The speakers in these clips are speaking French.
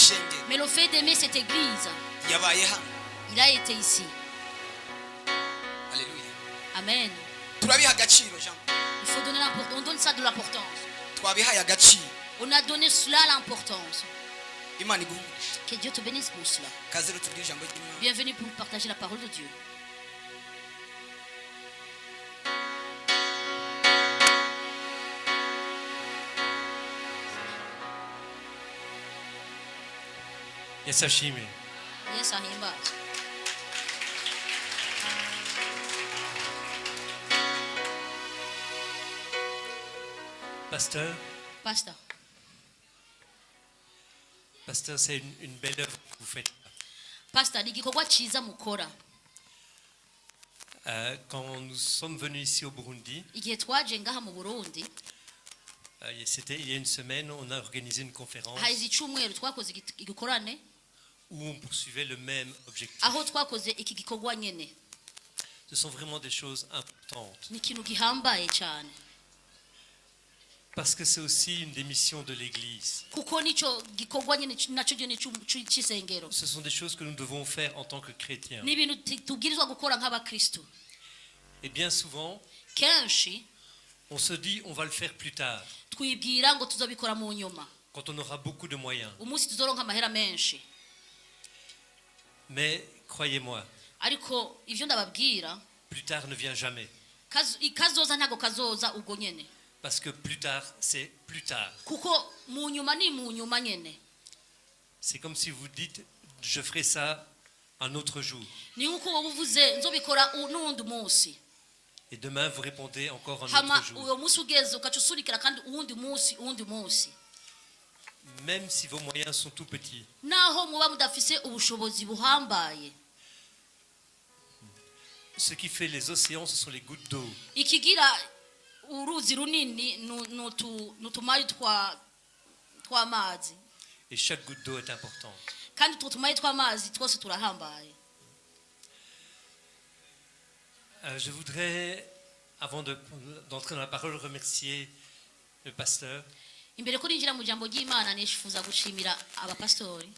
ishengero Mais le fait d'aimer cette église, yabaye hano. il a été ici. Alléluia. Amen. Turabiha agaciro Jean. Il faut donner l'importance. On donne ça de l'importance. Twabihaye agaciro. On a donné cela l'importance. Imana iguhumurize. Que Dieu te bénisse pour cela. Kaze rero tubwire ijambo ry'Imana. Bienvenue pour partager la parole de Dieu. Yesu ashimwe. Yesu ahimbaze. Pasteur, c'est une belle œuvre que vous faites. Pastor, ni igikorwa cyiza mukora. Quand nous sommes venus ici au Burundi, Igihe twaje ngaha mu Burundi, c'était il y a une semaine, on a organisé une conférence haize icumweru twakoze igikorane où on poursuivait le même objectif. aho twakoze iki gikorwa nyene. Ce sont vraiment des choses importantes Ni ikintu gihambaye cyane. parce que c'est aussi une des missions de l'Église. Kuko nico gikorwa nyene naco nyene c'isengero. Ce sont des choses que nous devons faire en tant que chrétiens. Ni ibintu tubwirizwa gukora nk'abakristo. Et bien souvent, Kenshi on se dit on va le faire plus tard, twibwira ngo tuzobikora mu nyuma. quand on aura beaucoup de moyens. Umunsi tuzoronka amahera menshi. Mais croyez-moi, Ariko ivyo ndababwira plus tard ne vient jamais. kazoza ntago kazoza ubwo nyene. Parce que plus tard, c'est plus tard. Kuko mu nyuma ni mu nyuma nyene. C'est comme si vous dites, je ferai ça un autre jour. Ni nkuko wowe uvuze nzobikora n'uwundi munsi. Et demain, vous répondez encore un Hama autre jour. uyo munsi ugeze ukacusurikira kandi uwundi munsi. Même si vos moyens sont tout petits. Naho muba mudafise ubushobozi buhambaye. Ce qui fait les océans, ce sont les gouttes d'eau. Ikigira uruzi runini nutumayi tw'amazi. Et chaque goutte d'eau est importante. Kandi tutumayi tw'amazi twose turahambaye. Je voudrais, avant d'entrer dans la parole, remercier le pasteur. Imbere ko ninjira mu jambo ry'Imana nishifuza gushimira abapastori.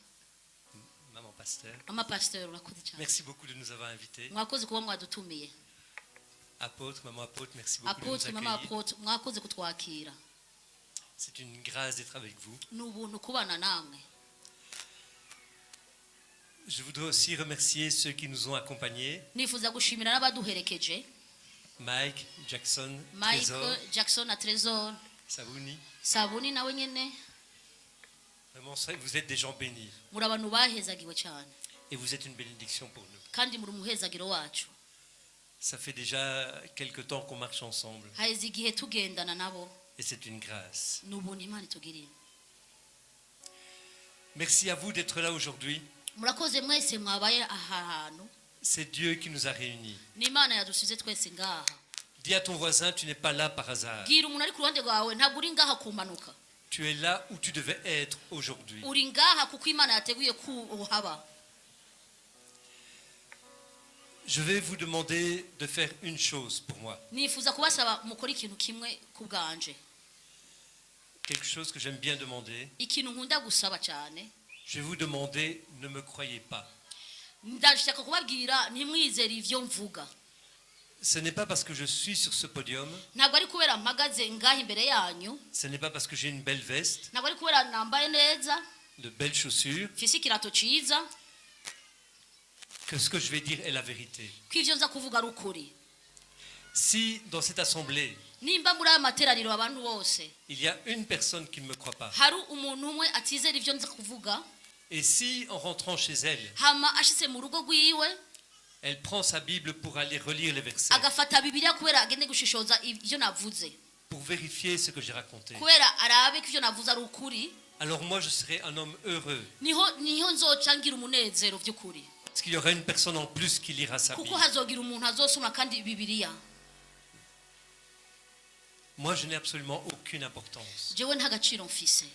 Maman pasteur. Amapastori urakoze cyane. Merci beaucoup de nous avoir invités. Mwakoze kuba mwadutumiye. Apôtre, maman apôtre, merci beaucoup de nous Apôtre mama accueillir. apôtre mwakoze kutwakira. C'est une grâce d'être avec vous. N'ubuntu kubana namwe. Je voudrais aussi remercier ceux qui nous ont accompagnés. Nifuza gushimira n'abaduherekeje. Mike, Jackson, Mike, Trésor, Jackson na Trésor. Sabuni. Sabuni nawe nyene. Vraiment, vous êtes des gens bénis. Muri abantu bahezagiwe cyane. Et vous êtes une bénédiction pour nous. Kandi muri umuhezagiro wacu. Ça fait déjà quelque temps qu'on marche ensemble. Haize igihe tugendana nabo. Et c'est une grâce. N'ubuntu Imana itugiriye. Merci à vous d'être là aujourd'hui. Murakoze mwese mwabaye aha hantu. C'est Dieu qui nous a réunis. Ni Imana yadusize twese ngaha. Dis à ton voisin, tu n'es pas là par hasard. Gira umuntu ari ku ruhande rwawe ntabwo uri ngaha kumanuka. Tu es là où tu devais être aujourd'hui. Uri ngaha kuko Imana yateguye ko uhaba. Je vais vous demander de faire une chose pour moi. Nifuza kubasaba mukora ikintu kimwe ku bwanje. Quelque chose que j'aime bien demander. Ikintu nkunda gusaba cyane. Je vais vous demander, ne me croyez pas. Ndashaka kubabwira ntimwizere ivyo mvuga. Ce n'est pas parce que je suis sur ce podium. Ntabwo ari kubera mpagaze ngaha imbere yanyu. Ce n'est pas parce que j'ai une belle veste, Ntabwo ari kubera nambaye neza. de belles chaussures, Mfise ikirato ciza. que ce que je vais dire est la vérité. Ko ivyo nza kuvuga ari ukuri. Si dans cette assemblée, Nimba muri aya materaniro abantu bose il y a une personne qui ne me croit pas, hari umuntu umwe atizera ivyo nza kuvuga, et si en rentrant chez elle, hama ashitse mu rugo rwiwe elle prend sa Bible pour aller relire les versets, agafata Bibiliya kubera agende gushishoza ivyo navuze, pour vérifier ce que j'ai raconté, kubera arabe ko ivyo navuze ari ukuri, alors moi je serai un homme heureux, niho nzoca ngira umunezero vy'ukuri. parce qu'il y aura une personne en plus qui lira sa Kuko Bible. hazogira umuntu azosoma kandi Bibiliya. Moi je n'ai absolument aucune importance. Jewe nta gaciro mfise.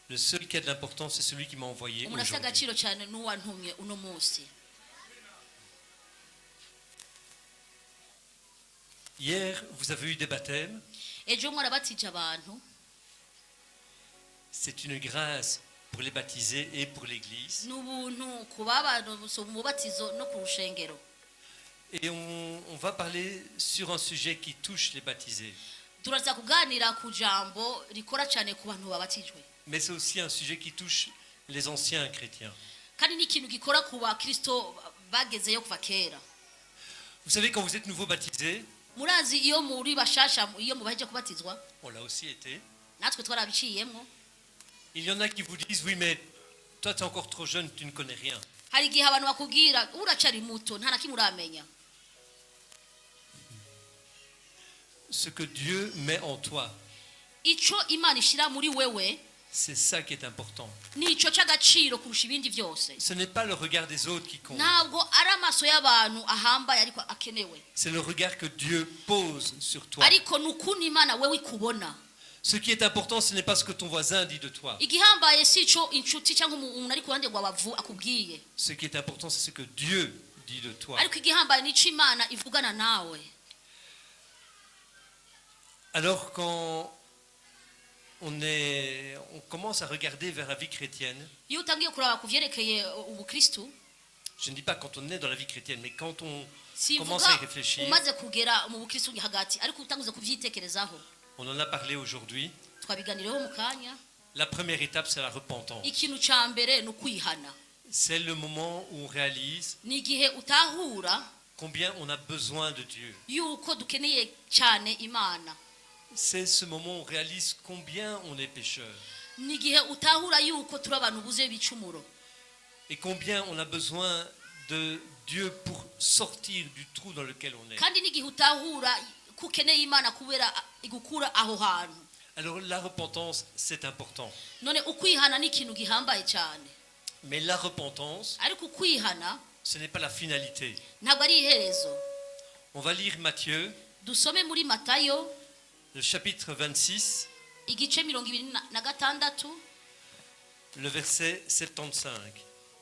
Le seul qui a de l'importance, c'est celui qui m'a envoyé Umuntu afite aujourd'hui. agaciro cyane n'uwantumye uno munsi. Hier, vous avez eu des baptêmes. Ejo mwarabatije abantu. C'est une grâce pour les baptisés et pour l'Église. ni ubuntu ku babana mu mubatizo no ku rushengero. Et on va parler sur un sujet qui touche les baptisés. Turaza kuganira ku jambo rikora cyane ku bantu babatijwe. Mais c'est aussi un sujet qui touche les anciens chrétiens. Kandi ni ikintu gikora ku bakristo bagezeyo kuva kera. Vous savez, quand vous êtes nouveau baptisé, Murazi iyo muri bashasha iyo mubaje kubatizwa, on l'a aussi été, natwe twarabiciyemwo. il y en a qui vous disent, oui, mais toi, tu es encore trop jeune, tu ne connais rien. Hari igihe abantu bakubwira uracari muto nta nakimwe uramenya. Ce que Dieu met en toi, Ico Imana ishira muri wewe c'est ça qui est important. nico c'agaciro kurusha ibindi byose. Ce n'est pas le regard des autres qui compte. Ntabwo ari amaso y'abantu ahambaye ariko akenewe, C'est le regard que Dieu pose sur toi. ariko nukuntu Imana wewe ikubona. Ce qui est important, ce n'est pas ce que ton voisin dit de toi. Igihambaye sico inshuti cyangwa umuntu ari kuruhande rwawe akubwiye, Ce qui est important, c'est ce que Dieu dit de toi. ariko igihambaye nico Imana ivugana nawe. Alors quand on commence à regarder vers la vie chrétienne, Iyo utangiye kuraba kuvyerekeye ubukristu, je ne dis pas quand on est dans la vie chrétienne, mais quand on commence sivuga à y réfléchir, umaze kugera mu bukristu hagati, ariko utanguze kuvyitekerezaho. on en a parlé aujourd'hui, Twabiganireho mu kanya. la première étape, c'est la repentance. Ikintu ca mbere ni ukwihana. C'est le moment où on réalise Ni igihe utahura combien on a besoin de Dieu. yuko dukeneye cyane Imana. C'est ce moment où on réalise combien on est pécheur Ni igihe utahura yuko turi abantu buzuye ibicumuro, et combien on a besoin de Dieu pour sortir du trou dans lequel on est. kandi n'igihe utahura ko ukeneye Imana kubera igukura aho hantu. Alors la repentance, c'est important. None ukwihana ni ikintu gihambaye cyane, Mais la repentance, ariko ukwihana ce n'est pas la finalité. ntabwo ari iherezo. On va lire Matthieu, Dusome muri Matayo le chapitre 26, igice 26, le verset 75.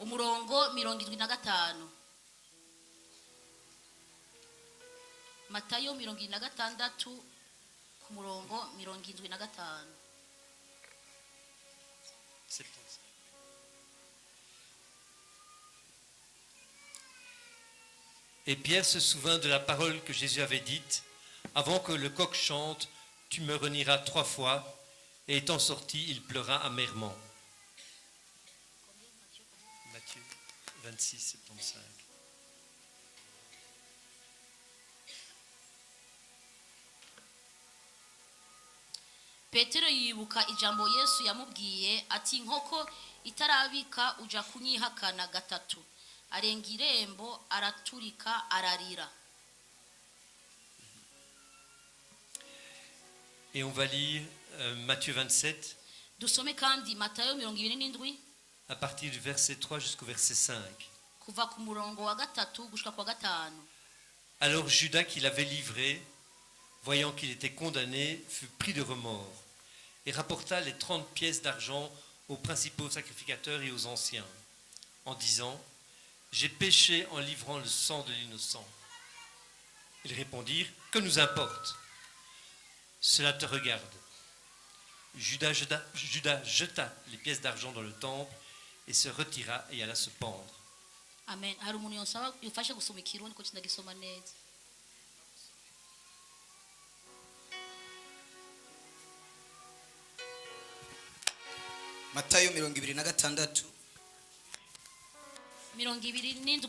umurongo 75. Matayo 26 ku murongo 75. 75. Et Pierre se souvint de la parole que Jésus avait dite, avant que le coq chante, tu me renieras 3 fois. Et étant sorti, il pleura amèrement. Matthieu 26, 75. Petero yibuka ijambo Yesu yamubwiye ati inkoko itarabika uja kunyihakana gatatu. Arenga irembo araturika ararira. Et on va lire Matthieu 27, Dusome kandi Matayo 27 à partir du verset 3 jusqu'au verset 5. kuva ku murongo wa gatatu gushika kwa gatanu. Alors Judas, qui l'avait livré, voyant qu'il était condamné, fut pris de remords et rapporta les 30 pièces d'argent aux principaux sacrificateurs et aux anciens, en disant, « J'ai péché en livrant le sang de l'innocent. » Ils répondirent, « Que nous importe? Cela te regarde. » Judas jeta les pièces d'argent dans le temple et se retira et alla se pendre. Amen. Hari umuntu yosaba yufashe gusoma ikirundi ko kindagisoma neza. Matayo 26. 27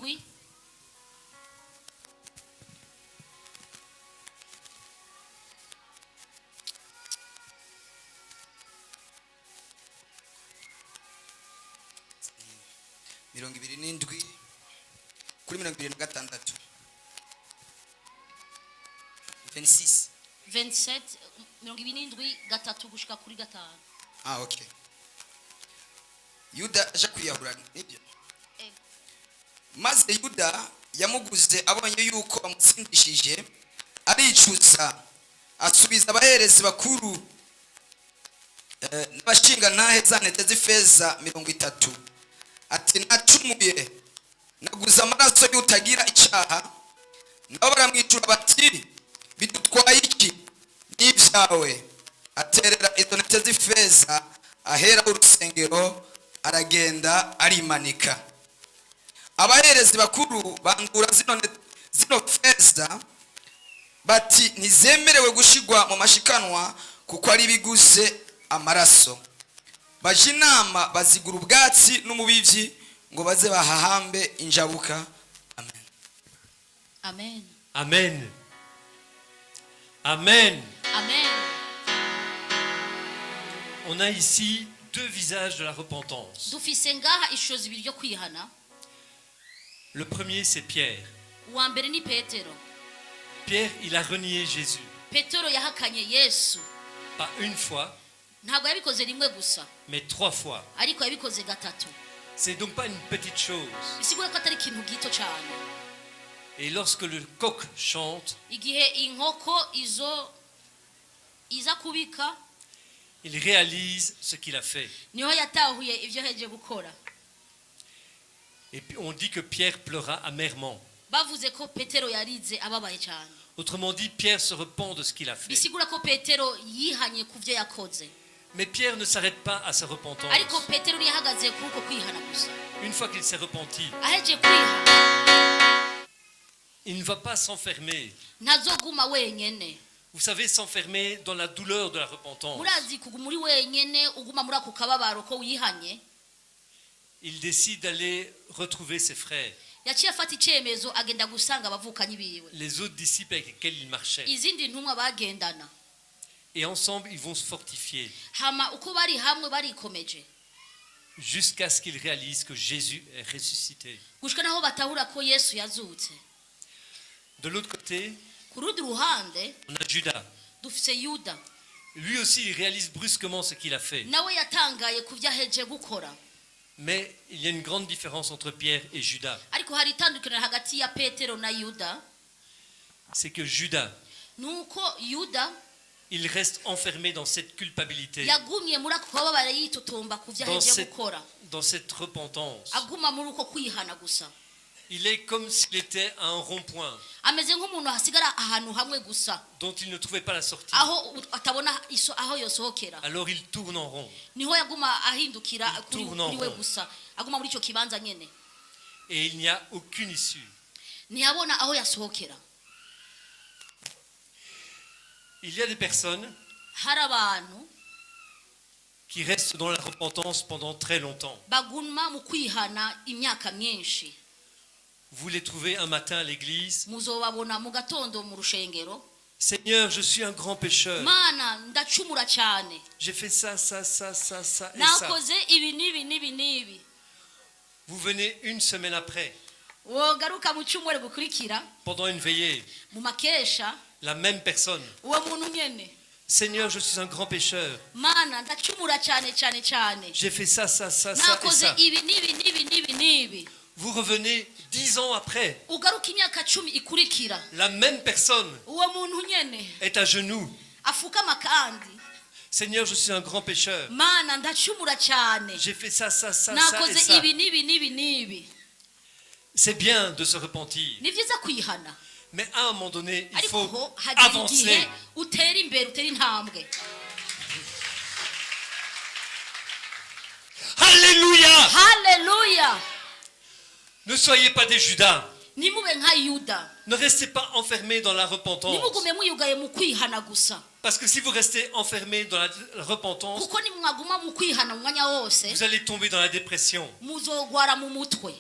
27 kuri 26. 26. 27 gatatu gushika kuri gatanu. Okay. Yuda aje kwiyahura nibyo. Maze Yuda yamuguze abonye yuko amutsindishije aricuza asubiza abaherezi bakuru n'abashinga ntahe zanete z'ifeza 30 ati nacumuye naguze amaraso y'utagira icyaha nabo baramwicura bati bidutwaye iki n'ibyawe aterera izo nete z'ifeza ahera urusengero aragenda arimanika. Abaherezi bakuru bandura zino feza bati ntizemerewe gushigwa mu mashikanwa kuko ari biguze amaraso. Baje inama bazigura ubwatsi n'umubivyi ngo baze bahahambe injabuka. Amen. Amen. Amen. Amen. Amen. On a ici deux visages de la repentance. Dufise ngaha ishusho zibiri ryo kwihana. Le premier, c'est Pierre. Uwa mbere ni Petero. Pierre, il a renié Jésus. Petero yahakanye Yesu. Pas une fois, Ntabwo yabikoze rimwe gusa, mais 3 fois. ariko yabikoze gatatu. C'est donc pas une petite chose. Bisigura ko atari ikintu gito cyane. Et lorsque le coq chante, Igihe inkoko iza kubika, il réalise ce qu'il a fait. niho yatahuye ivyo heje gukora. Et puis on dit que Pierre pleura amèrement. Bavuze ko Petero yarize ababaye cyane. Autrement dit, Pierre se repent de ce qu'il a fait. Bisigura ko Petero yihanye kuvyo yakoze. Mais Pierre ne s'arrête pas à sa repentance. Ariko Petero yahagaze kuko kwihana gusa. Une fois qu'il s'est repenti, Aheje kwihana, il ne va pas s'enfermer. ntazoguma wenyene. Vous savez, s'enfermer dans la douleur de la repentance. Murazi kuguma muri wenyene uguma muri ako kababaro ko wihanye. Il décide d'aller retrouver ses frères, Yaciye afata icemezo agenda gusanga abavukanyi biwe. les autres disciples avec lesquels il marchait. Izindi ntumwa bagendana. Et ensemble, ils vont se fortifier Hama uko bari hamwe barikomeje. jusqu'à ce qu'ils réalisent que Jésus est ressuscité. Gushika naho batahura ko Yesu yazutse. De l'autre côté, Ku rundi ruhande on a Judas. dufise Yuda. Lui aussi, il réalise brusquement ce qu'il a fait. Nawe yatangaye kuvyo aheje gukora. Mais il y a une grande différence entre Pierre et Judas. Ariko hari itandukaniro hagati ya Petero na Yuda. C'est que Judas, Nuko Yuda il reste enfermé dans cette culpabilité, yagumye muri ako kababaro yitotomba kuvyo dans aheje cette, gukora. dans cette repentance. Aguma muri uko kwihana gusa. Il est comme s'il était à un rond-point Ameze nk'umuntu hasigara ahantu hamwe gusa. dont il ne trouvait pas la sortie. Aho atabona aho yosohokera. Alors il tourne en rond. Niho yaguma ahindukira kuri tourne en we rond. gusa. Aguma muri ico kibanza nyene. Et il n'y a aucune issue. Ntiyabona aho yasohokera. Il y a des personnes Hari abantu qui restent dans la repentance pendant très longtemps. baguma mu kwihana imyaka myinshi. Vous les trouvez un matin à l'église. Muzobabona mu gatondo mu rushengero. Seigneur, je suis un grand pécheur. Mana ndacumura cyane. J'ai fait ça, ça, ça, ça, ça et ça. Nakoze ibi nibi. Vous venez une semaine après, Wogaruka mu cyumweru gukurikira pendant une veillée, mu makesha la même personne. uwo muntu nyene. Seigneur, je suis un grand pécheur. Mana ndacumura cyane. J'ai fait ça, ça, ça, ça et Nakoze ça. ibi nibi. Vous revenez 10 ans après. Ugaruka imyaka 10 ikurikira. La même personne Uwo muntu nyene est à genoux. afukama kandi. Seigneur, je suis un grand pécheur. Mana ndacumura cyane. J'ai fait ça, ça, ça, ça et Nakoze ça. ibi nibi. C'est bien de se repentir. Ni vyiza kwihana. Mais à un moment donné, il Ariko faut hagera avancer. igihe utera imbere utera intambwe. Alléluia! Haleluya. Ne soyez pas des Judas. Nimube nka Yuda. Ne restez pas enfermés dans la repentance. Nimugume muyugaye mu kwihana gusa. Parce que si vous restez enfermés dans la repentance, Kuko nimwaguma mu kwihana mu mwanya wose vous allez tomber dans la dépression. muzogwara mu mutwe.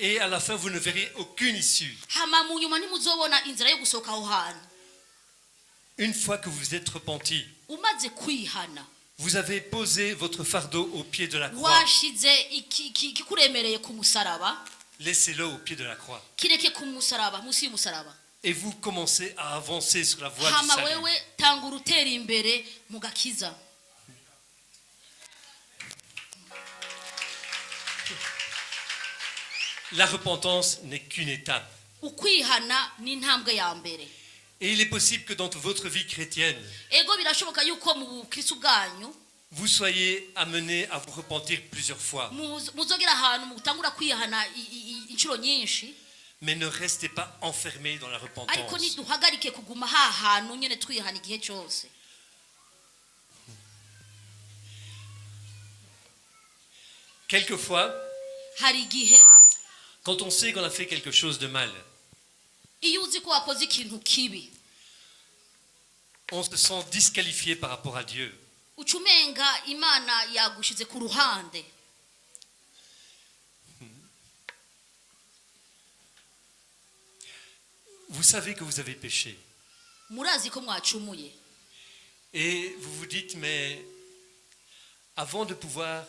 Et à la fin, vous ne verrez aucune issue. Hama mu nyuma nimuzobona inzira yo gusohoka aho hantu. Une fois que vous êtes repenti, Umaze kwihana vous avez posé votre fardeau au pied de la croix. washize ikikuremereye ku musaraba, Laissez-le au pied de la croix. kireke ku musaraba, musi y'umusaraba. Et vous commencez à avancer sur la voie du Hama salut. wewe tangura utera imbere mu gakiza. La repentance n'est qu'une étape. Ukwihana ni intambwe ya mbere. Et il est possible que dans votre vie chrétienne, Ego birashoboka yuko mu bukristo bwanyu vous soyez amené à vous repentir plusieurs fois. muzogera ahantu mutangura kwihana inshuro nyinshi, Mais ne restez pas enfermés dans la ariko repentance. niduhagarike kuguma ha hantu nyene twihana igihe cyose. Quelquefois, hari igihe quand on sait qu'on a fait quelque chose de mal, iyo uzi ko wakoze ikintu kibi on se sent disqualifié par rapport à Dieu. uca umenga imana yagushize ku ruhande. Vous savez que vous avez péché. murazi ko mwacumuye Et vous vous dites, mais avant de pouvoir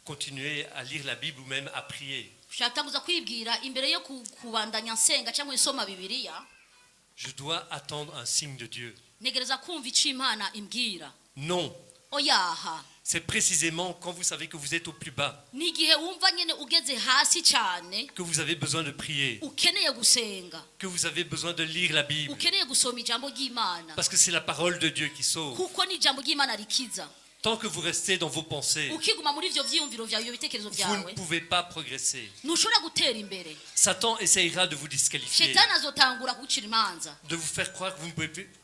continuer à lire la Bible ou même à prier, ushatanguza kwibwira imbere yo kubandanya nsenga cyangwa isoma bibiliya je dois attendre un signe de Dieu. ntegereza kumva icyo imana imbwira. Non, oyaha c'est précisément quand vous savez que vous êtes au plus bas, ni igihe wumva nyine ugeze hasi cyane que vous avez besoin de prier, ukeneye gusenga, que vous avez besoin de lire la Bible. ukeneye gusoma ijambo ry'imana Parce que c'est la parole de Dieu qui sauve. kuko ni ijambo ry'imana rikiza. Tant que vous restez dans vos pensées, ukiguma muri ivyo vyiyumviro vyawe ibyo bitekerezo vous vyawe ne pouvez pas progresser. ntushobora gutera imbere. Satan essayera de vous disqualifier, shetani azotangura kugucira imanza de vous faire croire que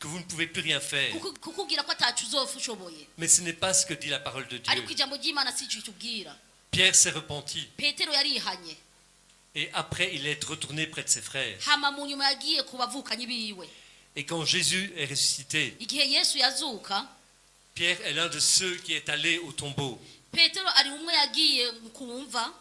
vous ne pouvez plus rien faire. kukubwira ko atacu uzofa ushoboye, Mais ce n'est pas ce que dit la parole de Dieu. ariko ijambo ry'imana si ico itubwira. Pierre s'est repenti petero yarihanye, et après il est retourné près de ses frères. hama mu nyuma yagiye ku bavukanyi biwe. Et quand Jésus est ressuscité, igihe yesu yazuka Pierre est l'un de ceux qui est allé au tombeau. petero ari umwe yagiye mu kumva,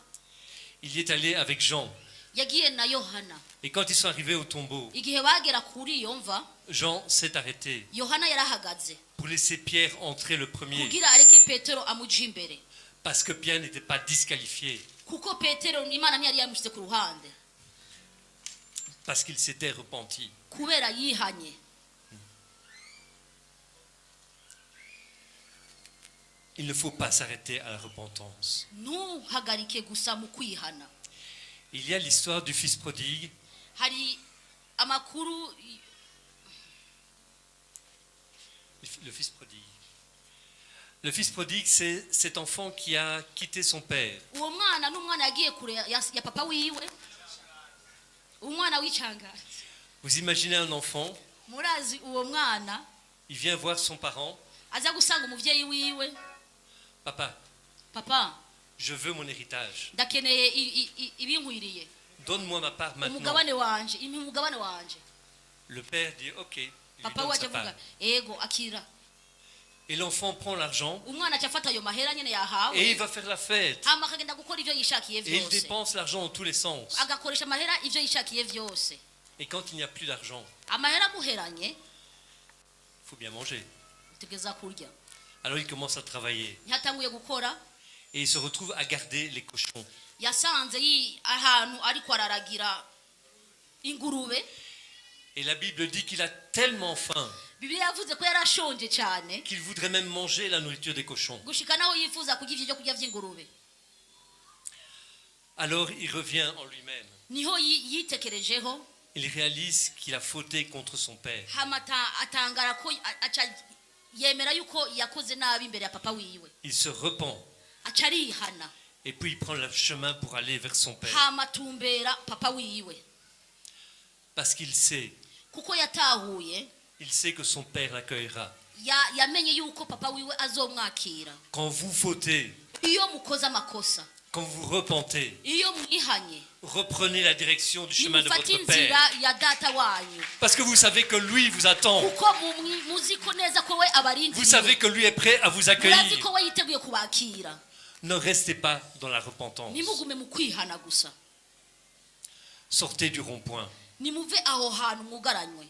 Il y est allé avec Jean. yagiye na yohana. Et quand ils sont arrivés au tombeau, igihe bagera kuri iyo mva Jean s'est arrêté yohana yarahagaze pour laisser Pierre entrer le premier. kugira areke petero amuja imbere, Parce que Pierre n'était pas disqualifié. kuko petero imana ntiyari yamushyize ku ruhande, Parce qu'il s'était repenti. kubera yihanye. Il ne faut pas s'arrêter à la repentance. ntuhagarike gusa mu kwihana. Il y a l'histoire du fils prodigue. hari amakuru Le fils prodigue. Le fils prodigue, c'est cet enfant qui a quitté son père. uwo mwana n'umwana yagiye kure ya papa wiwe, umwana w'icangazi. Vous imaginez un enfant, murazi uwo mwana il vient voir son parent. aza gusanga umuvyeyi wiwe, Papa, papa je veux mon héritage. ndakeneye ibinkwiriye, Donne-moi ma part maintenant. umugabane wanje, impa umugabane wanje. Le père dit ok, il lui papa donne we sa acavuga part. ego akira. Et l'enfant prend l'argent umwana acafata ayo mahera nyene et il yahawe, va faire la fête. hama akagenda gukora ivyo yishakiye Et il vyose, dépense l'argent dans tous les sens. agakoresha amahera ivyo yishakiye vyose. Et quand il n'y a plus d'argent, amahera amuheranye il faut bien manger. utegeza kurya. Alors il commence à travailler. ntiyatanguye gukora, Et il se retrouve à garder les cochons. yasanze ahantu ariko araragira ingurube. Et la Bible dit qu'il a tellement faim bibiliya yavuze ko yarashonje cyane qu'il voudrait même manger la nourriture des cochons. gushika naho yifuza kurya ivyo kurya vy'ingurube. Alors il revient en lui-même. niho yitekerejeho, Il réalise qu'il a fauté contre son père. hama atangara ko aca yemera yuko yakoze nabi imbere ya papa wiwe, Il se repent. aca arihana, Et puis il prend le chemin pour aller vers son père. hama atumbera papa wiwe, Parce qu'il sait que son père l'accueillera. yamenye yuko papa wiwe azomwakira. Quand vous fautez, iyo mukoze amakosa, quand vous repentez, iyo mwihanye, reprenez la direction du chemin de nimufate votre inzira père. ya data wanyu, Parce que vous savez que lui vous attend. kuko muzi ko neza ko we Vous abarindiriye, savez que lui est prêt à vous murazi accueillir. ko we yiteguye kubakira. Ne restez pas dans la repentance. nimugume mu kwihana gusa, Sortez du rond-point. nimuve aho hantu mwugaranywe.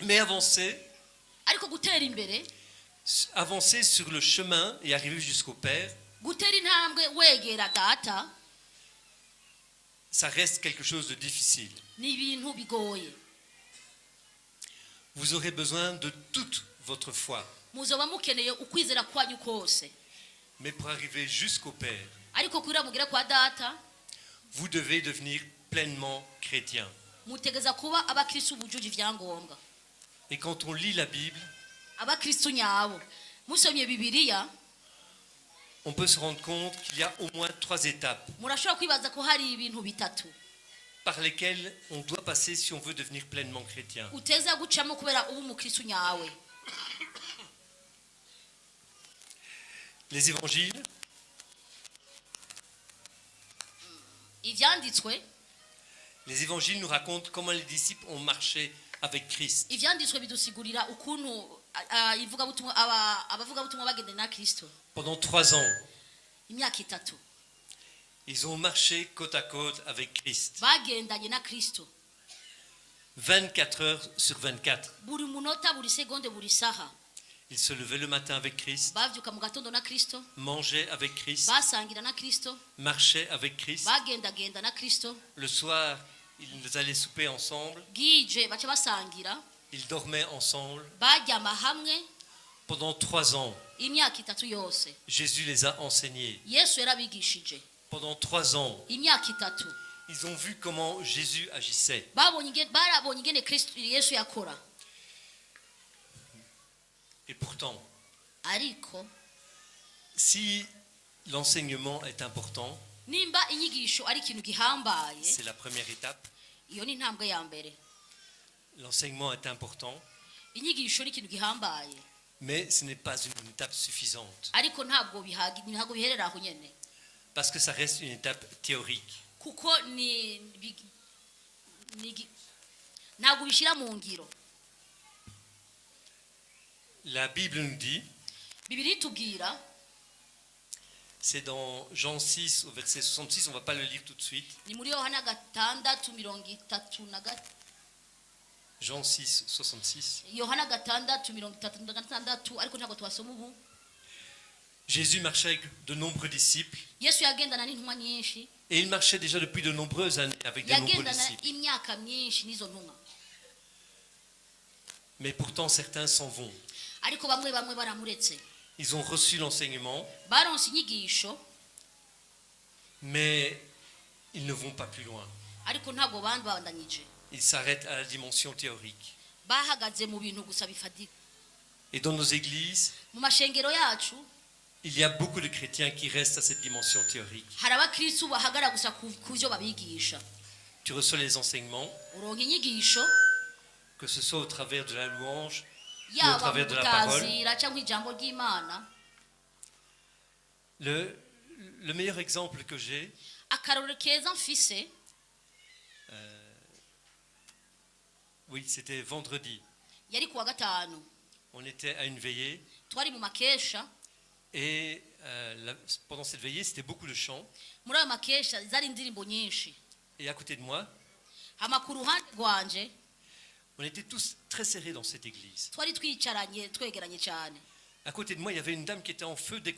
Mais avancez, ariko gutera imbere, avancez sur le chemin et arrivez jusqu'au Père. gutera intambwe wegera data Ça reste quelque chose de difficile. ni ibintu bigoye. Vous aurez besoin de toute votre foi. muzoba mukeneye ukwizera kwanyu kose, Mais pour arriver jusqu'au Père, ariko kugira mugere kwa data vous devez devenir pleinement chrétien. mutegeza kuba abakristu bujuje ivyangombwa. Et quand on lit la Bible, abakristu nyabo musomye bibiliya, on peut se rendre compte qu'il y a au moins 3 étapes murashobora kwibaza ko hari ibintu bitatu par lesquelles on doit passer si on veut devenir pleinement chrétien. uteza gucamo kubera ubu umukristu nyawe. Les évangiles, ivyanditswe les évangiles nous racontent comment les disciples ont marché avec Christ. ivyanditswe bidusigurira ukuntu abavugabutumwa bagende na Kristo Pendant 3 ans, imyaka 3 ils ont marché côte à côte avec Christ. bagendanye na Kristo 24 heures sur 24. buri munota buri segonde buri saha Ils se levaient le matin avec Christ, bavyuka mu gatondo na Kristo mangeaient avec Christ, basangira na Kristo marchaient avec Christ. bagendagenda na Kristo Le soir, ils allaient souper ensemble, bwije baca basangira ils dormaient ensemble. baryama hamwe Pendant 3 ans, imyaka 3 yose Jésus les a enseignés. Yesu yarabigishije Pendant 3 ans, imyaka 3 ils ont vu comment Jésus agissait. barabonye ingene Kristo Yesu yakora Et pourtant, ariko si l'enseignement est important, nimba inyigisho ari ikintu gihambaye c'est la première étape. iyo ni intambwe ya mbere L'enseignement est important, inyigisho ni ikintu gihambaye mais ce n'est pas une étape suffisante. ariko ntabwo biherera aho nyene Parce que ça reste une étape théorique. kuko ntabwo bishira mu ngiro La Bible nous dit, Bibiri tubwira c'est dans Jean 6 au verset 66, on ne va pas le lire tout de suite. ni muri Yohana 6:36 Jean 6, 66. Yohana 6:36 ariko ntabwo twasoma ubu Jésus marchait avec de nombreux disciples Yesu yagendana n'intumwa nyinshi et il marchait déjà depuis de nombreuses années avec de nombreux yagendana disciples. imyaka myinshi n'izo ntumwa Mais pourtant certains s'en vont. ariko bamwe baramuretse Ils ont reçu l'enseignement, baronse inyigisho mais ils ne vont pas plus loin. ariko ntabwo bandanyije Ils s'arrêtent à la dimension théorique. bahagaze mu bintu gusa bifadika Et dans nos églises, mu mashengero yacu il y a beaucoup de chrétiens qui restent à cette dimension théorique. hari abakristu bahagara gusa ku byo babigisha Tu reçois les enseignements, uronka inyigisho que ce soit au travers de la louange, ou au yaba mu travers de la parole. gutazira cyangwa ijambo ry'Imana Le meilleur exemple que j'ai, akarorero keza mfise oui, c'était vendredi. yari kuwa gatanu On était à une veillée twari mu makesha et pendant cette veillée, c'était beaucoup de chants. muri ayo makesha zari indirimbo nyinshi Et à côté de moi, hama ku ruhande rwanje on était tous très serrés dans cette église. twari twicaranye twegeranye cyane À côté de moi, il y avait une dame qui était en feu dès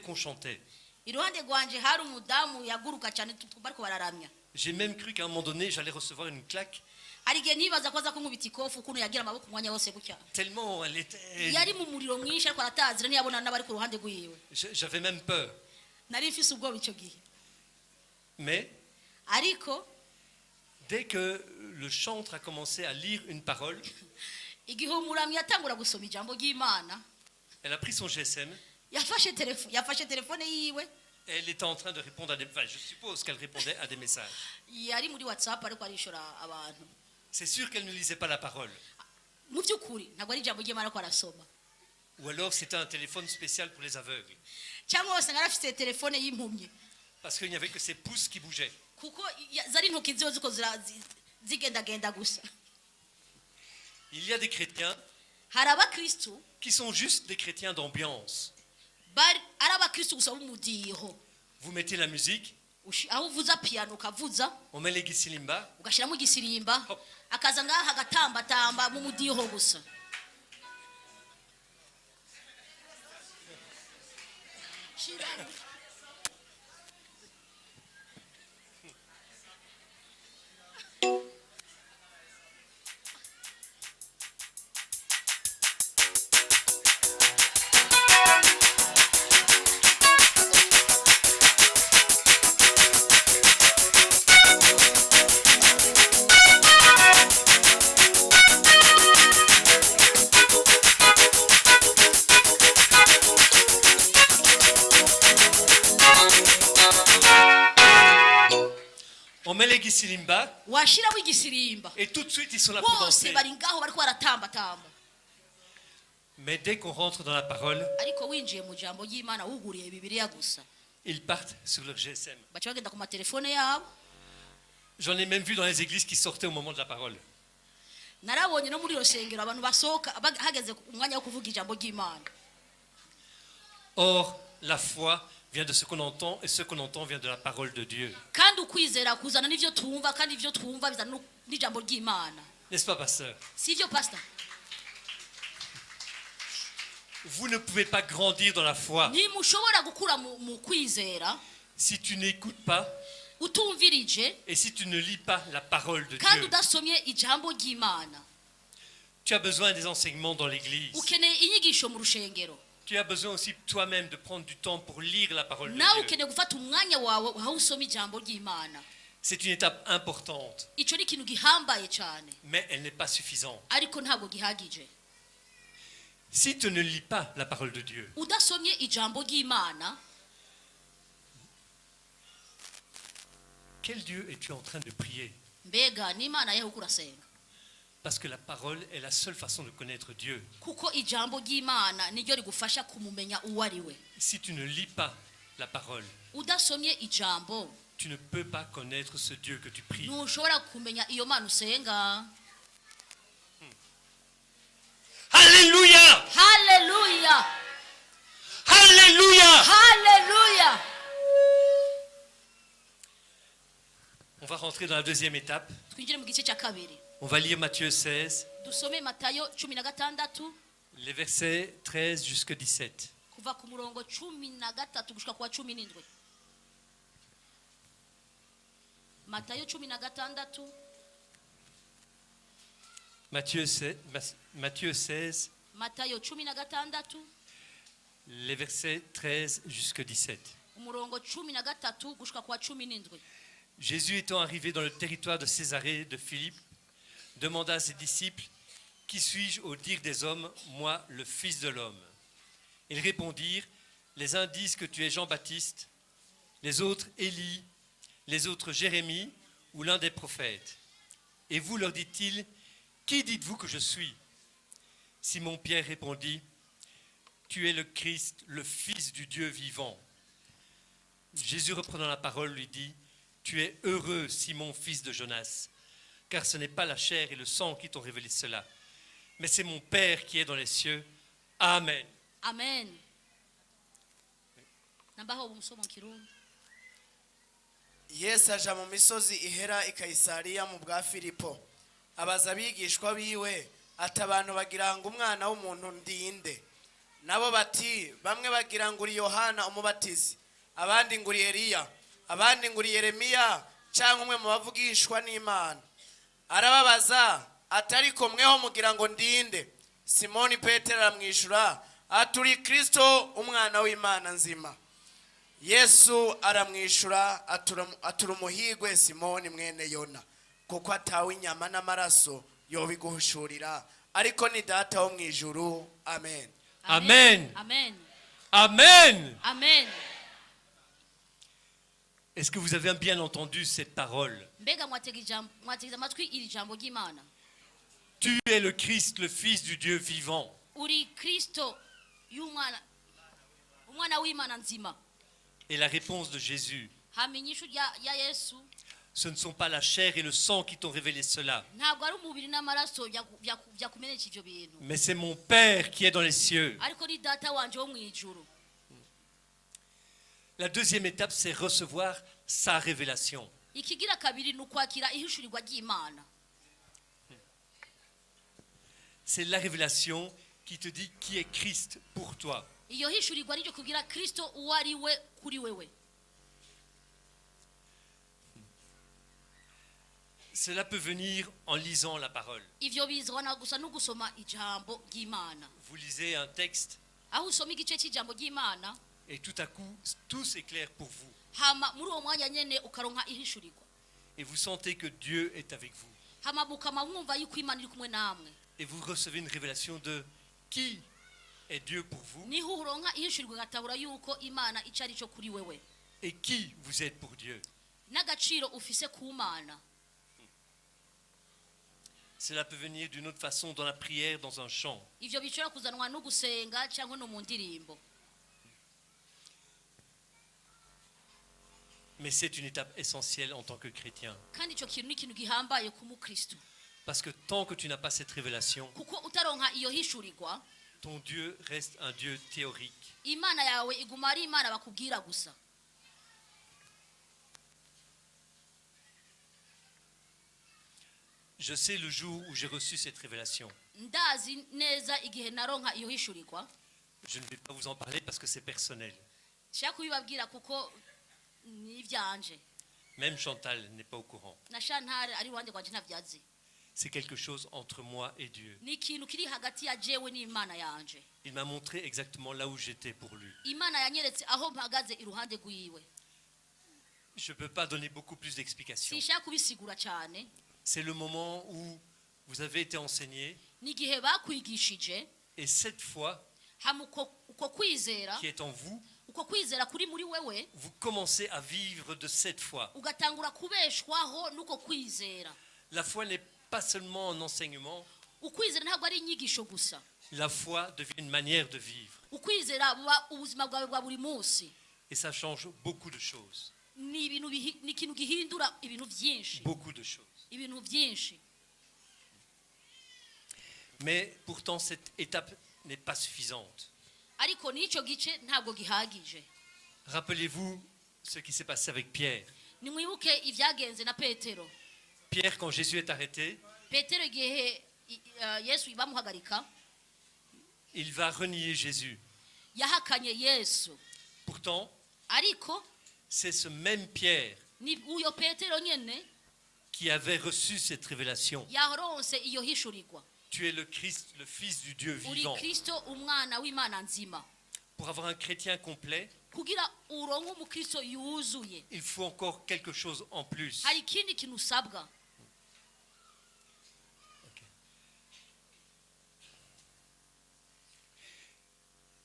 qu'on chantait. iruhande rwanje hari umudamu yaguruka cyane bariko bararamya J'ai même cru qu'à un moment donné, j'allais recevoir une claque, hari igihe nibaza ko aza kunkubita ikofu ukuntu yagira amaboko umwanya wose gutya tellement elle était... yari mu muriro mwinshi ariko aratazira ntiyabona n'abari ku ruhande rwiwe J'avais même peur. nari mfise ubwoba icyo gihe Mais ariko dès que le chantre a commencé à lire une parole, igihe umuramyi yatangura gusoma ijambo ry'Imana elle a pris son GSM yafashe telefone yiwe et elle était en train de répondre à des... Enfin, je suppose qu'elle répondait à des messages. yari muri WhatsApp ariko arishura abantu C'est sûr qu'elle ne lisait pas la parole. mu by'ukuri ntabwo ari ijambo ry'Imana ko arasoma Ou alors c'était un téléphone spécial pour les aveugles. cyangwa wose ngarafite telefone y'impumyi Parce qu'il n'y avait que ses pouces qui bougeaient. kuko zari intoki ziwe ziko zigendagenda gusa Il y a des chrétiens hari abakristu qui sont juste des chrétiens d'ambiance. ari abakristu gusa b'umudiho Vous mettez la musique, aho uvuza piano ukavuza on met les gisilimba, ugashyiramo igisirimba Hop. akaza ngaha agatambatamba mu mudiho gusa on met les gisilimba washyiramo igisirimba et tout de suite ils sont là pour bose danser. bari ngaho bariko baratambatamba Mais dès qu'on rentre dans la parole, ariko winjiye mu jambo ry'Imana wuguriye Bibiliya gusa ils partent sur leur GSM. baca bagenda ku matelefone yabo. J'en ai même vu dans les églises qui sortaient au moment de la parole. Narabonye no muri iyo sengero abantu basohoka hageze umwanya wo kuvuga ijambo ry'Imana. Or, la foi vient de ce qu'on entend, et ce qu'on entend vient de la parole de Dieu. Kandi ukwizera kuzana n'ivyo twumva, kandi ivyo twumva bizana n'ijambo ry'Imana. N'est-ce pas, pasteur? Si ivyo pastor? Vous ne pouvez pas grandir dans la foi Ntimushobora gukura mu kwizera si tu n'écoutes pas utumvirije et si tu ne lis pas la parole de kandi Dieu. udasomye ijambo ry'Imana. Tu as besoin des enseignements dans l'église. Ukeneye inyigisho mu rushengero. Tu as besoin aussi toi-même de prendre du temps pour lire la parole de Nawe Dieu. ukeneye gufata umwanya wawe aho usoma ijambo ry'Imana. C'est une étape importante, Ico ni ikintu gihambaye cyane, mais elle n'est pas suffisante. ariko ntabwo gihagije. Si tu ne lis pas la parole de Dieu, Udasomye ijambo ry'Imana, quel Dieu es-tu en train de prier? mbega n'Imana yeho kurasenga. Parce que la parole est la seule façon de connaître Dieu. Kuko ijambo ry'Imana niryo rigufasha kumumenya uwo ari we. Si tu ne lis pas la parole, Udasomye ijambo, tu ne peux pas connaître ce Dieu que tu pries. ntushobora kumenya iyo Mana usenga. Alléluia! Haleluya! Alléluia! Haleluya! On va rentrer dans la deuxième étape. Twinjire mu gice cya kabiri. On va lire Matthieu 16, Dusome Matayo 16 les versets 13 jusqu'à 17. kuva ku murongo 13 gushika kwa 17. Matayo 16 Matthieu 16, Matayo 16 les versets 13 jusqu'à 17. umurongo 13 gushika kwa 17. Jésus étant arrivé dans le territoire de Césarée de Philippe, demanda à ses disciples, « Qui suis-je au dire des hommes, moi, le Fils de l'homme ?» Ils répondirent, « Les uns disent que tu es Jean-Baptiste, les autres Élie, les autres Jérémie ou l'un des prophètes. Et vous, leur dit-il, qui dites-vous que je suis ?» Simon-Pierre répondit, « Tu es le Christ, le Fils du Dieu vivant. » Jésus reprenant la parole lui dit, « Tu es heureux, Simon, fils de Jonas, car ce n'est pas la chair et le sang qui t'ont révélé cela, mais c'est mon Père qui est dans les cieux. Amen. » Amen. Nabaho bumusoma mu Kirundi. Yesu aja mu misozi ihera i Kayisariya mu bwa Filipo, abaza abigishwa biwe ati abantu bagira ngo umwana w'umuntu ndinde. Nabo bati bamwe bagira ngo uri Yohana umubatizi, abandi ngo uri Eliya, abandi ngo uri Yeremiya cyangwa umwe mu bavugishwa n'Imana. Arababaza ati ariko mweho mugira ngo ndinde? Simoni Petero aramwishura ati uri Kristo umwana w'Imana nzima. Yesu aramwishura atura umuhigwe Simoni mwene Yona, kuko atawe inyama n'amaraso yobiguhushurira, ariko ni data wo mu ijuru. Amen. Amen. Amen. Amen. Amen. Est-ce que vous avez bien entendu cette parole? Mbega mwategeza amatwi iri jambo ry'Imana. Tu es le Christ, le Fils du Dieu vivant. Uri Kristo umwana w'Imana nzima. Et la réponse de Jésus, Hamenyisho ya Yesu, ce ne sont pas la chair et le sang qui t'ont révélé cela, ntabwo ari umubiri n'amaraso byakumenyesha ivyo bintu, mais c'est mon Père qui est dans les cieux. ariko ni data wanje wo mu ijuru. La deuxième étape, c'est recevoir sa révélation. Ikigira kabiri ni ukwakira ihishurirwa ry'Imana. C'est la révélation qui te dit qui est Christ pour toi. Iyo hishurirwa niryo kugira Kristo uwo ari we kuri wewe. Cela peut venir en lisant la parole. Ivyo bizwana gusa no gusoma ijambo ry'Imana. Vous lisez un texte Aho usoma igice cy'ijambo ry'Imana, et tout à coup, tout s'éclaire pour vous. hama muri uwo mwanya nyene ukaronka ihishurirwa. Et vous sentez que Dieu est avec vous. Hama mukama mwumva yuko Imana iri kumwe namwe. Et vous recevez une révélation de qui est Dieu pour vous Niho uronka ihishurirwa gatabura yuko Imana icari cyo kuri wewe. et qui vous êtes pour Dieu. N'agaciro ufise ku Mana. Cela peut venir d'une autre façon, dans la prière, dans un chant. ivyo bishobora kuzanwa no gusenga cyangwa no mu ndirimbo. Mais c'est une étape essentielle en tant que chrétien. Kandi ico kintu ni ikintu gihambaye ku mukristo, Parce que tant que tu n'as pas cette révélation, kuko utaronka iyo hishurirwa ton Dieu reste un Dieu théorique. imana yawe iguma ari imana bakubwira gusa. Je sais le jour où j'ai reçu cette révélation. Ndazi neza igihe naronka iyo hishurirwa, Je ne vais pas vous en parler parce que c'est personnel. nshaka kubibabwira kuko ni ivyanje. Même Chantal n'est pas au courant. Na Shantare ari wande kwanje ntavyazi. C'est quelque chose entre moi et Dieu. Ni ikintu kiri hagati ya jewe n'imana yanje. Il m'a montré exactement là où j'étais pour lui. Imana yanyeretse aho mpagaze iruhande rwiwe. Je ne peux pas donner beaucoup plus d'explications. Sinshaka kubisigura cyane. C'est le moment où vous avez été enseigné Ni igihe bakwigishije et cette foi hama uko kwizera, qui est en vous, uko kwizera kuri muri wewe vous commencez à vivre de cette foi. ugatangura kubeshwaho nuko kwizera. La foi n'est pas seulement un enseignement, Ukwizera ntabwo ari inyigisho gusa. la foi devient une manière de vivre. Ukwizera buba ubuzima bwawe bwa buri munsi. Et ça change beaucoup de choses. Ni ikintu gihindura ibintu byinshi. Beaucoup de choses. Ibintu byinshi. Mais pourtant, cette étape n'est pas suffisante. Ariko n'icyo gice ntabwo gihagije. Rappelez-vous ce qui s'est passé avec Pierre. Nimwibuke ibyagenze na Petero. Pierre, quand Jésus est arrêté, Petero igihe Yesu bamuhagarika il va renier Jésus. yahakanye Yesu. Pourtant, Ariko c'est ce même Pierre ni uyo Petero nyene qui avait reçu cette révélation. yaronse iyo hishurirwa. Tu es le Christ, le Fils du Dieu Uri vivant. Kristo umwana w'Imana nzima. Pour avoir un chrétien complet, Kugira uronke umukristo yuzuye, il faut encore quelque chose en plus. hari ikindi kintu usabwa.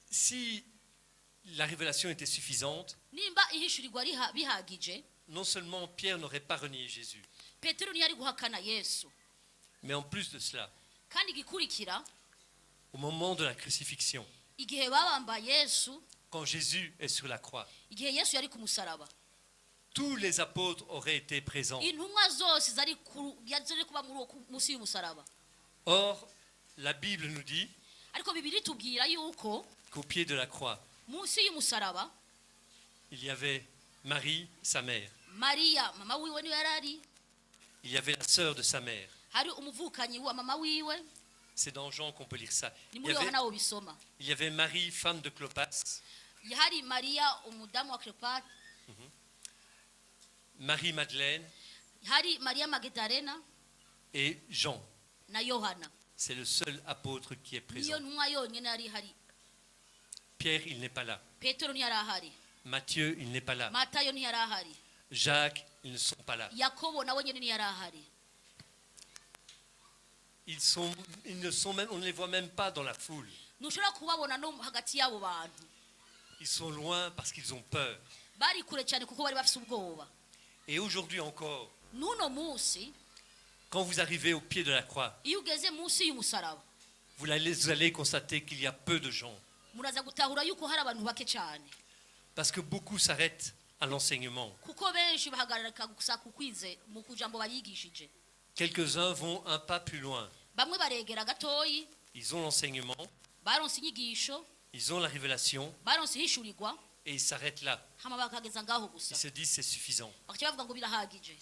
Si la révélation était suffisante, Nimba ihishurirwa bihagije, non seulement Pierre n'aurait pas renié Jésus, Petero ntiyari guhakana Yesu. mais en plus de cela, Kandi igikurikira, au moment de la crucifixion, igihe babamba Yesu, quand Jésus est sur la croix, igihe Yesu yari ku musaraba, tous les apôtres auraient été présents. intumwa zose zari kuba munsi y'umusaraba. Or, la Bible nous dit Ariko Bibiliya itubwira yuko qu'au pied de la croix, munsi y'umusaraba il y avait Marie, sa mère. Mariya mama wiwe niwe yarari, Il y avait la sœur de sa mère. hari umuvukanyi wa mama wiwe, C'est dans Jean qu'on peut lire ça. ni Il muri y avait, Yohana ubisoma. il y avait Marie, femme de Clopas, Hari Mariya umudamu wa Cleopatra, Marie-Madeleine hari Mariya Magdalena et Jean. na Yohana. C'est le seul apôtre qui est Niyo présent. ntumwa yonyine yari hari. Pierre, il n'est pas là. Petero ntiyari ahari, Matthieu, il n'est pas là. Matayo ntiyari ahari, Jacques, ils ne sont pas là. Yakobo nawe nyine ntiyari ahari. Ils ne sont même, on ne les voit même pas dans la foule. Ntushobora kubabona no hagati y'abo bantu. Ils sont loin parce qu'ils ont peur. Bari kure cyane kuko bari bafite ubwoba. Et aujourd'hui encore, N'uno munsi quand vous arrivez au pied de la croix, iyo ugeze munsi y'umusaraba vous allez constater qu'il y a peu de gens. muraza gutahura yuko hari abantu bake cyane, Parce que beaucoup s'arrêtent à l'enseignement. kuko benshi bahagararika gusa kukwize mu kujambo bayigishije. Quelques-uns vont un pas plus loin. Bamwe baregera gatoyi, Ils ont l'enseignement, baronse inyigisho, ils ont la révélation baronse ihishurirwa, et ils s'arrêtent là. hama bakageza ngaho Ils gusa, se disent c'est suffisant. bakaca bavuga ngo birahagije.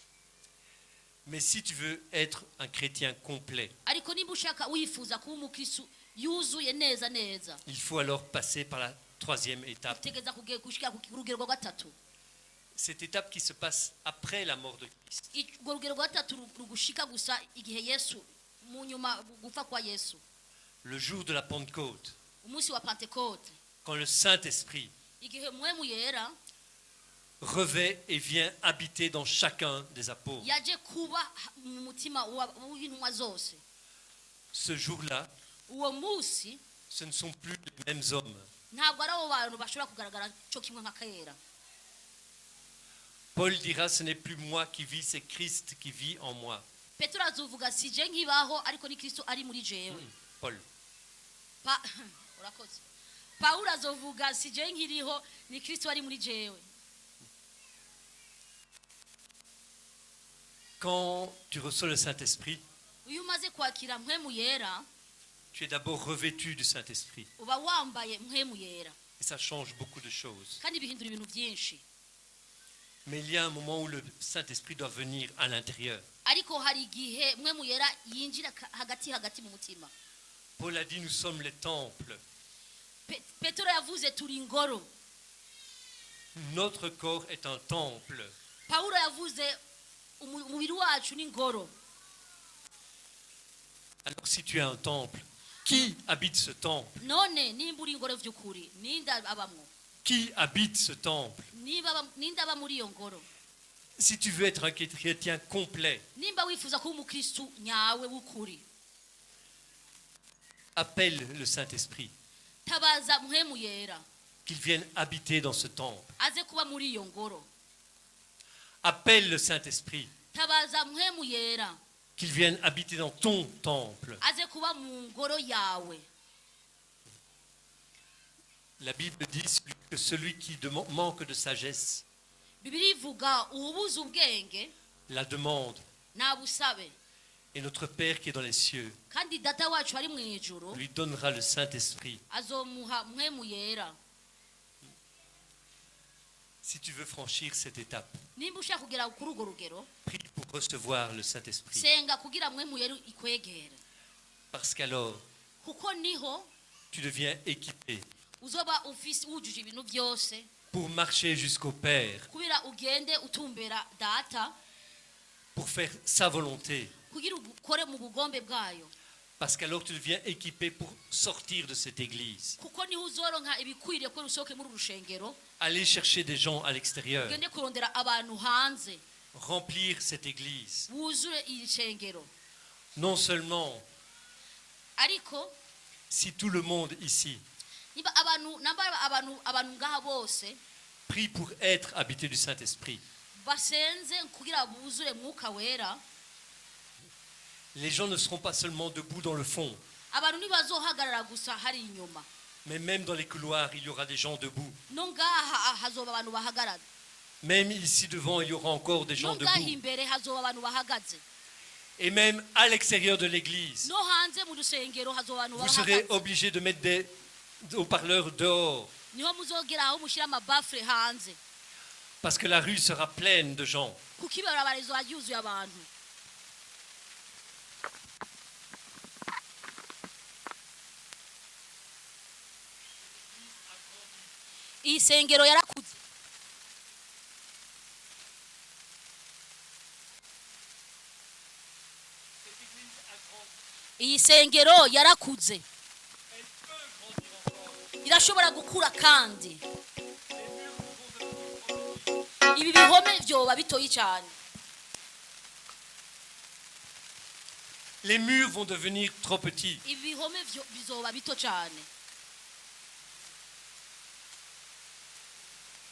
Mais si tu veux être un chrétien complet, Ariko niba ushaka wifuza kuba umukristo yuzuye neza neza, il faut alors passer par la troisième étape. utegeza gushika ku rugero rwa gatatu. Cette étape qui se passe après la mort de Christ. Urwo rugero rwa gatatu rugushika gusa igihe Yesu mu nyuma gupfa kwa Yesu, Le jour de la Pentecôte, umunsi wa Pentecote, quand le Saint-Esprit igihe muhemu yera revêt et vient habiter dans chacun des apôtres. yaje kuba mu mutima w'intumwa zose. Ce jour-là, Uwo munsi ce ne sont plus les mêmes hommes. ntabwo ari abo bantu bashobora kugaragara cyo kimwe nka kera. Paul dira, ce n'est plus moi qui vis, c'est Christ qui vit en moi. petero azovuga si je nkibaho ariko ni kristo ari muri jewe Paul. urakoze paulo azovuga si je nkiriho ni kristo ari muri jewe. Quand tu reçois le Saint-Esprit, Uyu umaze kwakira mpwemu yera tu es d'abord revêtu du Saint-Esprit. uba wambaye mpwemu yera Et ça change beaucoup de choses. kandi bihindura ibintu byinshi. Mais il y a un moment où le Saint-Esprit doit venir à l'intérieur. Ariko hari igihe mpwemu yera yinjira hagati mu mutima. Paul a dit, nous sommes les temples. Petero yavuze turi ingoro. Notre corps est un temple. Paulo yavuze umubiri wacu ni ingoro. Alors si tu es un temple, qui habite ce temple? None nimba uri ingoro vy'ukuri ninda abamwo. Qui habite ce temple? Ninda aba muri iyo ngoro. Si tu veux être un chrétien complet, Nimba wifuza kuba umukristu nyawe w'ukuri, appelle le Saint-Esprit, tabaza mpwemu yera qu'il vienne habiter dans ce temple. aze kuba muri iyo ngoro. Appelle le Saint-Esprit, Tabaza mpwemu yera qu'il vienne habiter dans ton temple. aze kuba mu ngoro yawe. La Bible dit que celui qui manque de sagesse Bibiri ivuga ubuze ubwenge la demande. nabusabe, Et notre Père qui est dans les cieux kandi data wacu ari mu ijuru lui donnera le Saint-Esprit. azomuha mpwemu yera. Si tu veux franchir cette étape, Nimba ushaka kugera kuri urwo rugero, prie pour recevoir le Saint-Esprit. senga kugira mpwemu yera ikwegere, Parce qu'alors, kuko niho tu deviens équipé uzoba wujuje ibintu byose pour marcher jusqu'au Père, kubira ugende utumbera data pour faire sa volonté. kugira ukore mu bugombe bwayo. Parce qu'alors tu deviens équipé pour sortir de cette église. Kuko niho uzoronka ibikwiriye ko rusoke muri urushengero, Aller chercher des gens à l'extérieur. ugende kurondera abantu hanze Remplir cette église. wuzure iri shengero. Non seulement Ariko si tout le monde ici niba abantu ngaha bose prie pour être habité du Saint-Esprit, basenze kugira buzure mwuka wera, les gens ne seront pas seulement debout dans le fond, abantu ntibazohagarara gusa hari inyuma, mais même dans les couloirs, il y aura des gens debout. no ngaha hazoba abantu bahagarara, Même ici devant, il y aura encore des gens no ngaha debout. imbere hazoba abantu bahagaze, Et même à l'extérieur de l'église, no hanze mu rusengero hazoba abantu vous serez bahagaze. obligés de mettre des haut-parleurs dehors, Niho muzogera aho mushyira amabafure hanze, parce que la rue sera pleine de gens. kuko ibarabara rizoba ryuzuye abantu. Iyi sengero yarakuze, iyi sengero yarakuze, irashobora gukura kandi ibi bihome byoba bitoyi cyane. Les murs vont devenir trop petits. Ibi bihome bizoba bito cyane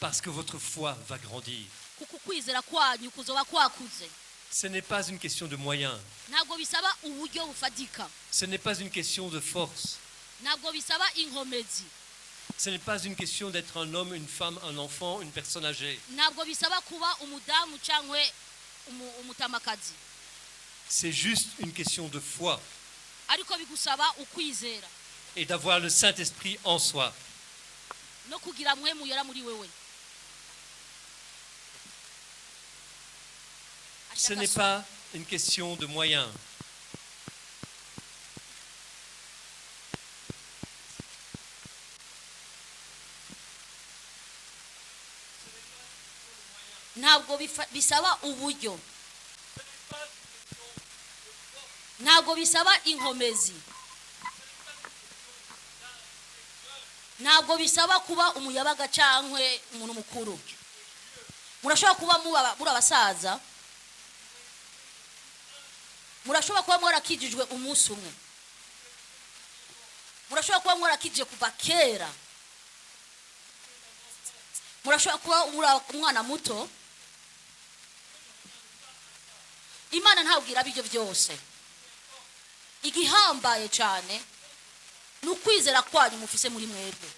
Parce que votre foi va grandir. kuko kwizera kwanyu kuzoba kwakuze. Ce n'est pas une question de moyens. Ntabwo bisaba uburyo bufatika, Ce n'est pas une question de force. ntabwo bisaba inkomezi, Ce n'est pas une question d'être un homme, une femme, un enfant, une personne âgée. ntabwo bisaba kuba umudamu cyangwa umutamakazi, C'est juste une question de foi ariko bigusaba ukwizera et d'avoir le Saint-Esprit en soi. no kugira mpwemu yera muri wewe. Ce n'est pas une question de moyens. Ntabwo bisaba uburyo, ntabwo bisaba inkomezi, ntabwo bisaba kuba umuyabaga cyangwa umuntu mukuru. Murashobora kuba muri abasaza, murashobora kuba mwarakijijwe umunsi umwe, murashobora kuba mwarakijije kuva kera, murashobora kuba umwana muto, imana ntabwira ibyo byose igihambaye cyane ni ukwizera kwanyu mufise muri mwebwe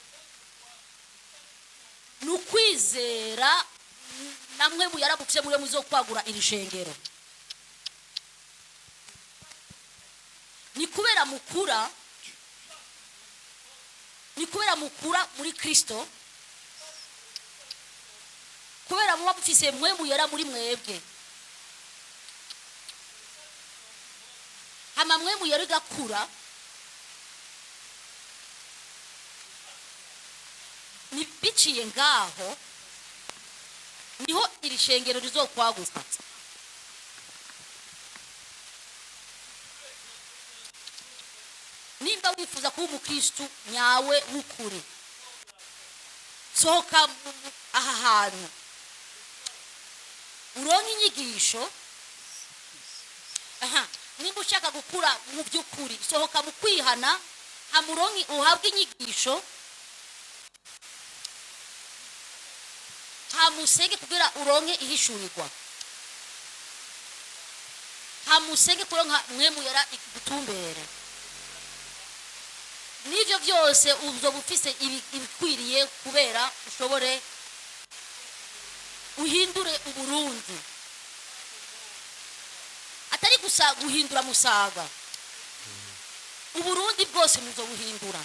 ni ukwizera namwe muyarabufise muri muzo kwagura iri shengero ni kubera mukura muri Kristo kubera muba mufise mwe muyera muri mwebwe hama mwe muyera igakura ni biciye ngaho niho iri shengero rizokwaguka nimba wifuza kuba umukristu nyawe w'ukuri sohoka aha hantu uronke inyigisho nimba ushaka gukura mu by'ukuri sohoka mu kwihana hamuronke uhabwe inyigisho hamusenge kugira uronke ihishurirwa hamusenge kuronka mwe muyera igutumbere nivyo byose uzoba ufise ibikwiriye kubera ushobore uhindure uburundi atari gusa guhindura Musaga uburundi bwose muzobuhindura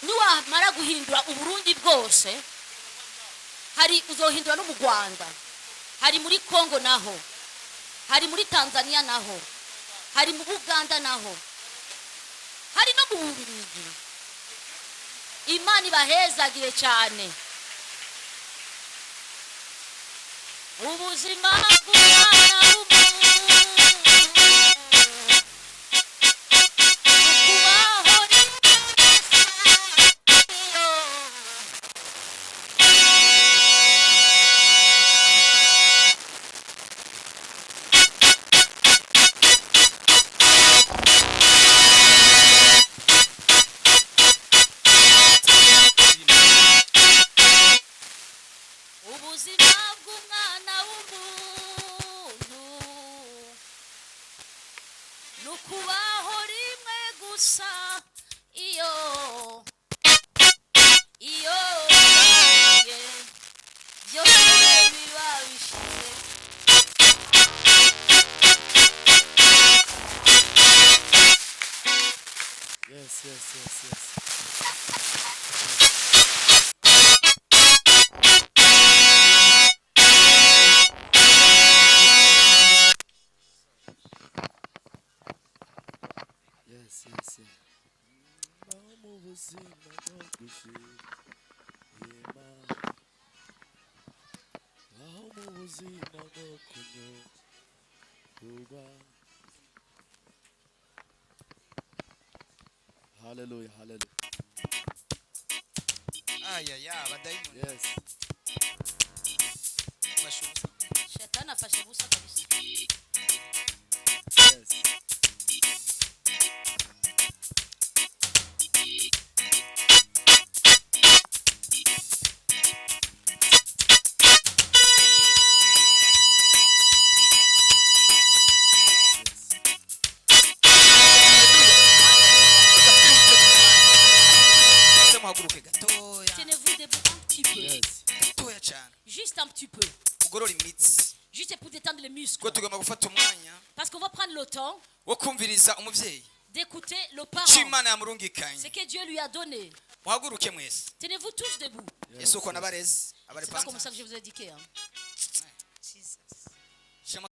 niwamara guhindura uburundi bwose hari uzohindura no mu Rwanda hari muri Kongo naho hari muri Tanzania naho hari mu Uganda naho hari no mu Bubiligi imana ibahezagire cyane ubuzima bw'umwana w'umuntu ukubaho ubuzima bw'umwana w'umuntu nukubaho rimwe gusa iyo byose biba bishize Yes. Hallelujah. Abadayimoni Yes. bashubuza shetani afashe busa kabisa Yes. muhaguruke gatoya tenez-vous debout un petit peu Yes. gatoya cyane juste un petit peu ugorora imitsi juste pour détendre les muscles kuko tugomba gufata umwanya parce qu'on va prendre le temps wo kumviriza umuvyeyi d'écouter le icyo parent imana ce yamurungikanye que Dieu lui a donné. muhaguruke mwese Tenez-vous tous debout. yesu uko nabarezi C'est pas comme ça que je vous ai indiqué. Hein.